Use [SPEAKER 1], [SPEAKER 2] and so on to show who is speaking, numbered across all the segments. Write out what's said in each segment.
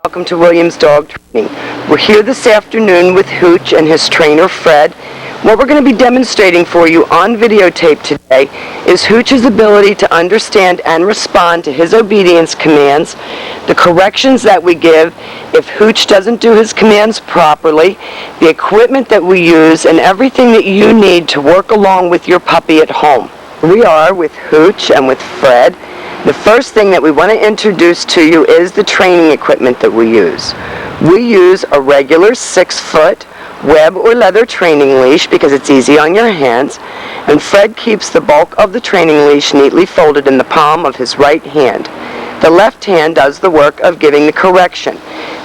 [SPEAKER 1] Welcome to Williams Dog Training. We're here this afternoon with Hooch and his trainer Fred. What we're going to be demonstrating for you on videotape today is Hooch's ability to understand and respond to his obedience commands, the corrections that we give if Hooch doesn't do his commands properly, the equipment that we use, and everything that you need to work along with your puppy at home. We are with Hooch and with Fred. The first thing that we want to introduce to you is the training equipment that we use. We use a regular 6-foot web or leather training leash because it's easy on your hands, and Fred keeps the bulk of the training leash neatly folded in the palm of his right hand. The left hand does the work of giving the correction.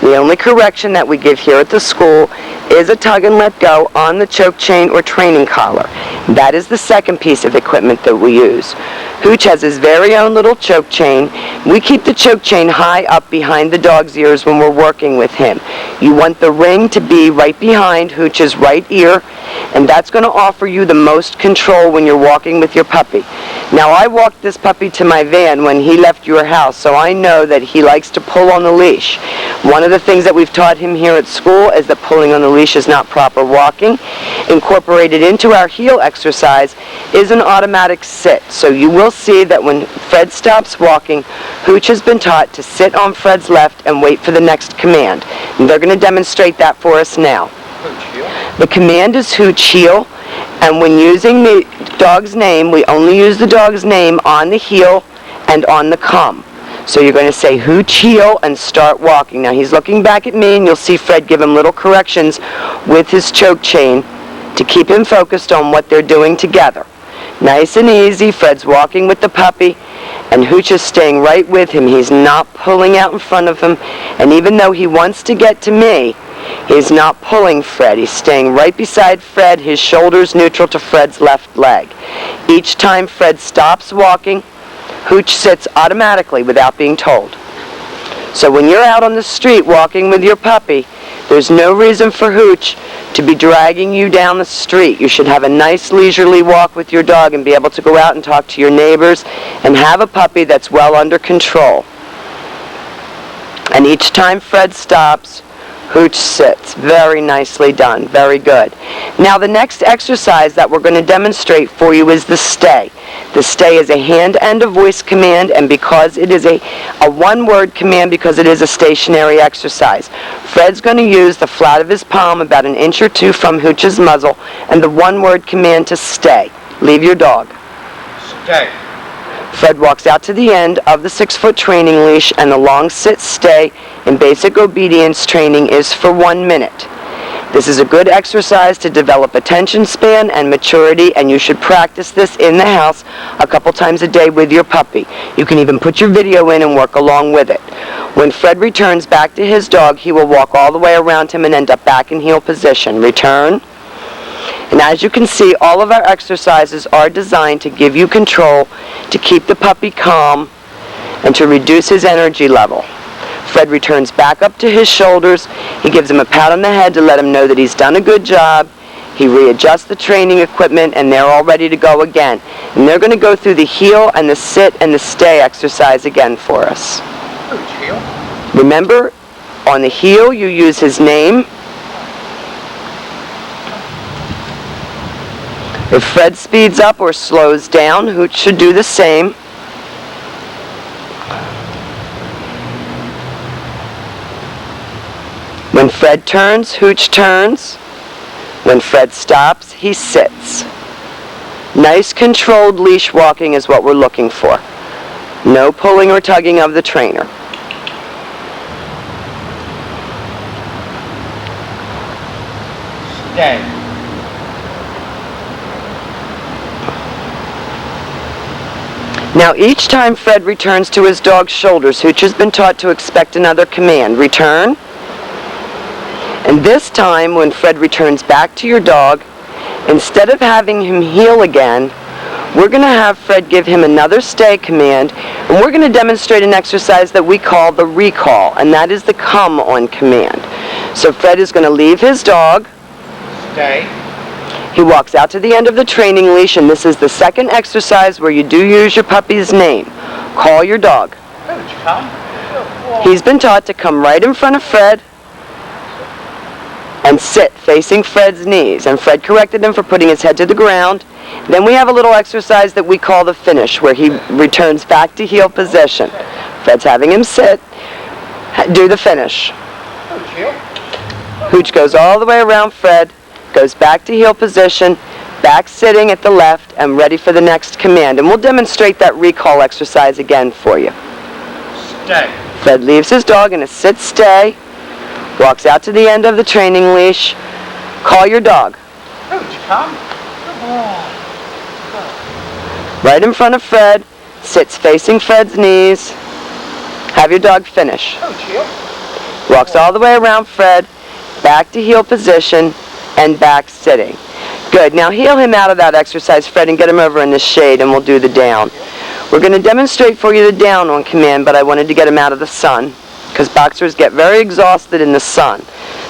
[SPEAKER 1] The only correction that we give here at the school is a tug and let go on the choke chain or training collar. That is the second piece of equipment that we use. Hooch has his very own little choke chain. We keep the choke chain high up behind the dog's ears when we're working with him. You want the ring to be right behind Hooch's right ear, and that's going to offer you the most control when you're walking with your puppy. Now, I walked this puppy to my van when he left your house, so I know that he likes to pull on the leash. One of the things that we've taught him here at school is that pulling on the leash is not proper walking. Incorporated into our heel exercise is an automatic sit. So you will see that when Fred stops walking, Hooch has been taught to sit on Fred's left and wait for the next command. And they're going to demonstrate that for us now. The command is Hooch heel, and when using the dog's name, we only use the dog's name on the heel and on the come. So you're going to say Hooch heel and start walking. Now he's looking back at me, and you'll see Fred give him little corrections with his choke chain to keep him focused on what they're doing together. Nice and easy. Fred's walking with the puppy, and Hooch is staying right with him. He's not pulling out in front of him, and even though he wants to get to me, he's not pulling Fred. He's staying right beside Fred, his shoulders neutral to Fred's left leg. Each time Fred stops walking, Hooch sits automatically without being told. So when you're out on the street walking with your puppy, there's no reason for Hooch to be dragging you down the street. You should have a nice leisurely walk with your dog and be able to go out and talk to your neighbors and have a puppy that's well under control. And each time Fred stops, Hooch sits. Very nicely done. Very good. Now the next exercise that we're going to demonstrate for you is the stay. The stay is a hand and a voice command, and because it is a one-word command, because it is a stationary exercise, Fred's going to use the flat of his palm about an inch or two from Hooch's muzzle and the one-word command to stay. Leave your dog.
[SPEAKER 2] Stay.
[SPEAKER 1] Fred walks out to the end of the 6-foot training leash, and the long sit stay in basic obedience training is for 1 minute. This is a good exercise to develop attention span and maturity, and you should practice this in the house a couple times a day with your puppy. You can even put your video in and work along with it. When Fred returns back to his dog, he will walk all the way around him and end up back in heel position. Return. And as you can see, all of our exercises are designed to give you control, to keep the puppy calm, and to reduce his energy level. Fred returns back up to his shoulders. He gives him a pat on the head to let him know that he's done a good job. He readjusts the training equipment, and they're all ready to go again. And they're going to go through the heel and the sit and the stay exercise again for us. Remember, on the heel you use his name. If Fred speeds up or slows down, Hooch should do the same. When Fred turns, Hooch turns. When Fred stops, he sits. Nice controlled leash walking is what we're looking for. No pulling or tugging of the trainer.
[SPEAKER 2] Stay.
[SPEAKER 1] Now each time Fred returns to his dog's shoulders, Hooch has been taught to expect another command. Return. And this time, when Fred returns back to your dog, instead of having him heel again, we're going to have Fred give him another stay command, and we're going to demonstrate an exercise that we call the recall, and that is the come on command. So Fred is going to leave his dog.
[SPEAKER 2] Stay.
[SPEAKER 1] He walks out to the end of the training leash, and this is the second exercise where you do use your puppy's name. Call your dog.
[SPEAKER 2] Hooch, come.
[SPEAKER 1] He's been taught to come right in front of Fred and sit facing Fred's knees. And Fred corrected him for putting his head to the ground. Then we have a little exercise that we call the finish, where he returns back to heel position. Fred's having him sit. Do the finish. Hooch goes all the way around Fred, goes back to heel position, back sitting at the left, and ready for the next command. And we'll demonstrate that recall exercise again for you.
[SPEAKER 2] Stay.
[SPEAKER 1] Fred leaves his dog in a sit-stay, walks out to the end of the training leash. Call your dog.
[SPEAKER 2] Hooch, come. Good boy.
[SPEAKER 1] Right in front of Fred, sits facing Fred's knees. Have your dog finish.
[SPEAKER 2] Hooch, heel.
[SPEAKER 1] Walks all the way around Fred, back to heel position, and back sitting. Good. Now heel him out of that exercise, Fred, and get him over in the shade, and we'll do the down. We're going to demonstrate for you the down on command, but I wanted to get him out of the sun, because boxers get very exhausted in the sun.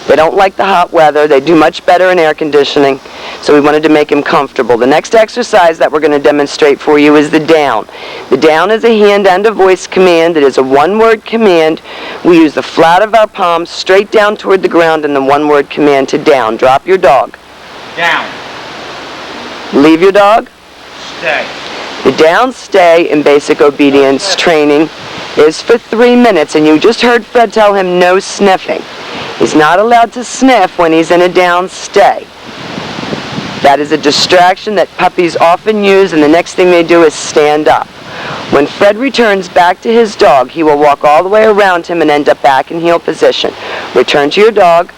[SPEAKER 1] They don't like the hot weather. They do much better in air conditioning, so we wanted to make him comfortable. The next exercise that we're going to demonstrate for you is the down. The down is a hand and a voice command. It is a one-word command. We use the flat of our palms straight down toward the ground in the one-word command to down. Drop your dog.
[SPEAKER 2] Down.
[SPEAKER 1] Leave your dog.
[SPEAKER 2] Stay.
[SPEAKER 1] The down stay in basic obedience training is for 3 minutes, and you just heard Fred tell him no sniffing. He's not allowed to sniff when he's in a down stay. That is a distraction that puppies often use, and the next thing they do is stand up. When Fred returns back to his dog, he will walk all the way around him and end up back in heel position. Return to your dog.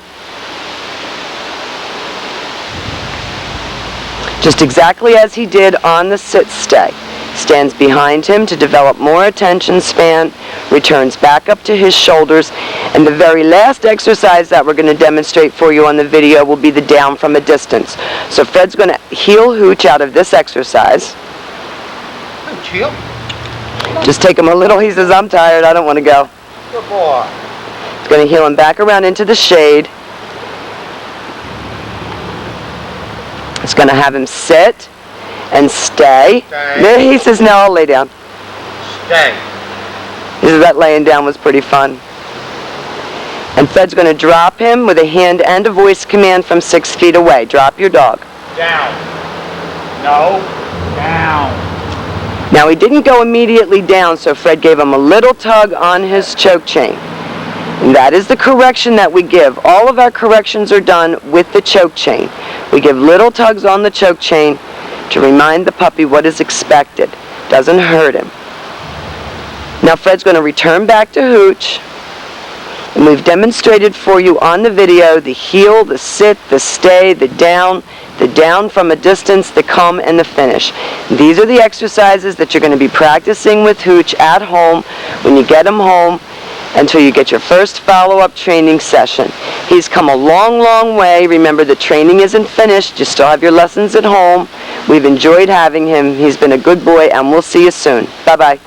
[SPEAKER 1] Just exactly as he did on the sit-stay. Stands behind him to develop more attention span, returns back up to his shoulders, and the very last exercise that we're going to demonstrate for you on the video will be the down from a distance. So Fred's going to heel Hooch out of this exercise.
[SPEAKER 2] Hooch, heel.
[SPEAKER 1] Just take him a little. He says, I'm tired, I don't want to go.
[SPEAKER 2] Good boy.
[SPEAKER 1] He's going to heel him back around into the shade. It's going to have him sit and stay. There he says, no, I'll lay down.
[SPEAKER 2] Stay.
[SPEAKER 1] He says that laying down was pretty fun. And Fred's going to drop him with a hand and a voice command from 6 feet away. Drop your dog.
[SPEAKER 2] Down. No. Down.
[SPEAKER 1] Now he didn't go immediately down, so Fred gave him a little tug on his choke chain. And that is the correction that we give. All of our corrections are done with the choke chain. We give little tugs on the choke chain to remind the puppy what is expected. Doesn't hurt him. Now Fred's going to return back to Hooch. And we've demonstrated for you on the video the heel, the sit, the stay, the down from a distance, the come, and the finish. These are the exercises that you're going to be practicing with Hooch at home when you get him home until you get your first follow-up training session. He's come a long, long way. Remember, the training isn't finished. You still have your lessons at home. We've enjoyed having him. He's been a good boy, and we'll see you soon. Bye-bye.